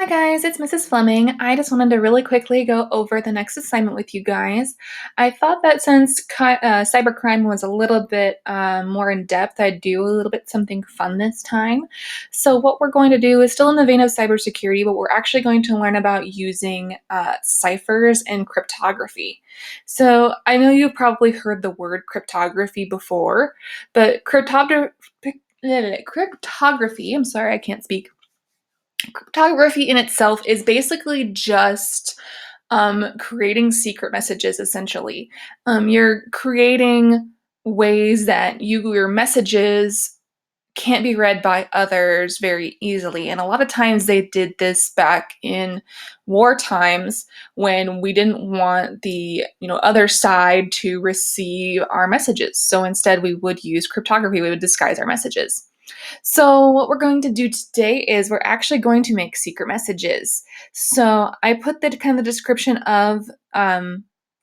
guys, it's Mrs. Fleming. I just wanted to really quickly go over the next assignment with you guys. I thought that since cybercrime was a little bit more in depth, I'd do a little bit something fun this time. So what we're going to do is still in the vein of cybersecurity, but we're actually going to learn about using ciphers and cryptography. So I know you've probably heard the word cryptography before, but cryptography, I'm sorry, I can't speak. Cryptography in itself is basically just creating secret messages, essentially. You're creating ways that your messages can't be read by others very easily. And a lot of times they did this back in war times when we didn't want the other side to receive our messages. So instead we would use cryptography, we would disguise our messages. So what we're going to do today is we're actually going to make secret messages. So I put the kind of the description of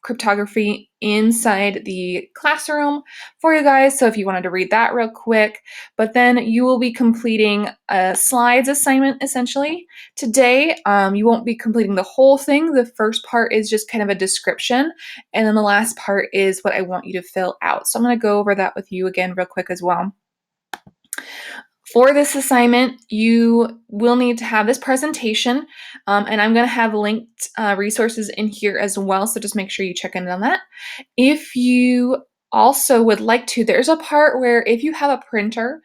cryptography inside the classroom for you guys. So if you wanted to read that real quick, but then you will be completing a slides assignment essentially. Today, you won't be completing the whole thing. The first part is just kind of a description. And then the last part is what I want you to fill out. So I'm going to go over that with you again real quick as well. For this assignment, you will need to have this presentation, and I'm going to have linked resources in here as well, so just make sure you check in on that. If you also would like to, there's a part where if you have a printer,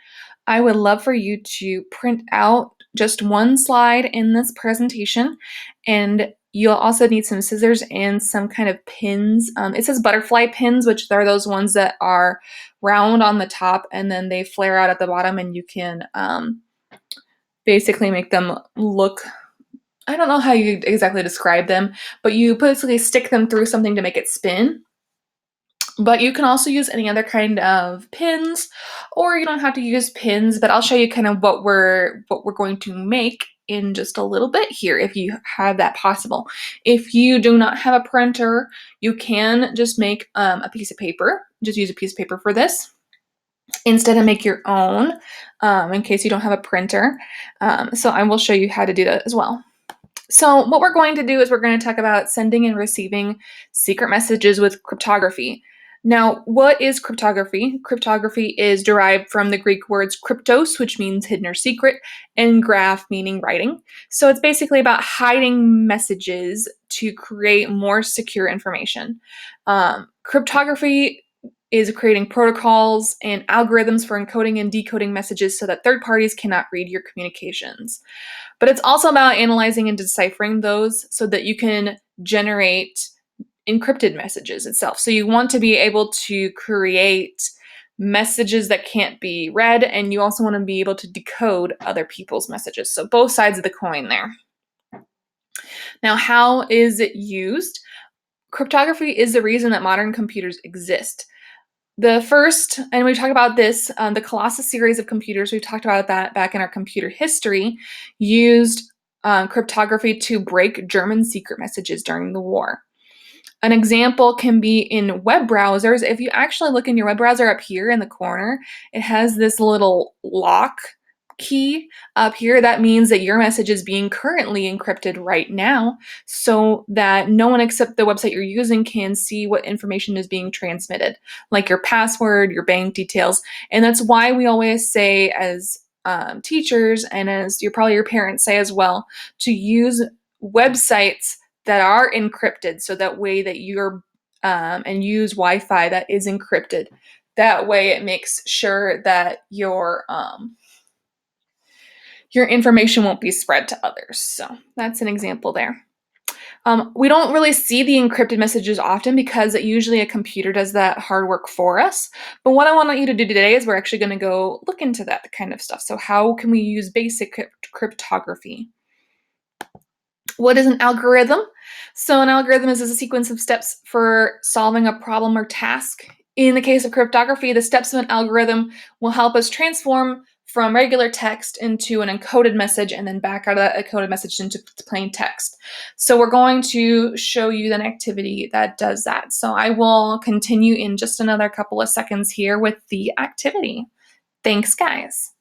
I would love for you to print out just one slide in this presentation, and you'll also need some scissors and some kind of pins. It says butterfly pins, which are those ones that are round on the top and then they flare out at the bottom, and you can basically make them look, I don't know how you exactly describe them, but you basically stick them through something to make it spin. But you can also use any other kind of pins, or you don't have to use pins, but I'll show you kind of what we're going to make in just a little bit here if you have that possible. If you do not have a printer, you can just make a piece of paper. Just use a piece of paper for this instead of make your own in case you don't have a printer. So I will show you how to do that as well. So what we're going to do is we're going to talk about sending and receiving secret messages with cryptography. Now, what is cryptography? Cryptography is derived from the Greek words kryptos, which means hidden or secret, and graph, meaning writing. So it's basically about hiding messages to create more secure information. Cryptography is creating protocols and algorithms for encoding and decoding messages so that third parties cannot read your communications. But it's also about analyzing and deciphering those so that you can generate encrypted messages itself. So you want to be able to create messages that can't be read, and you also want to be able to decode other people's messages. So both sides of the coin there. Now, how is it used? Cryptography is the reason that modern computers exist. The first, and we talk about this, the Colossus series of computers, we've talked about that back in our computer history, used cryptography to break German secret messages during the war. An example can be in web browsers. If you actually look in your web browser up here in the corner, it has this little lock key up here. That means that your message is being currently encrypted right now so that no one except the website you're using can see what information is being transmitted, like your password, your bank details. And that's why we always say as teachers, and as probably your parents say as well, to use websites that are encrypted, so that way that you're and use Wi-Fi that is encrypted. That way it makes sure that your information won't be spread to others. So that's an example there. We don't really see the encrypted messages often because usually a computer does that hard work for us. But what I want you to do today is we're actually going to go look into that kind of stuff. So how can we use basic cryptography? What is an algorithm? So an algorithm is a sequence of steps for solving a problem or task. In the case of cryptography, the steps of an algorithm will help us transform from regular text into an encoded message and then back out of that encoded message into plain text. So we're going to show you an activity that does that. So I will continue in just another couple of seconds here with the activity. Thanks, guys.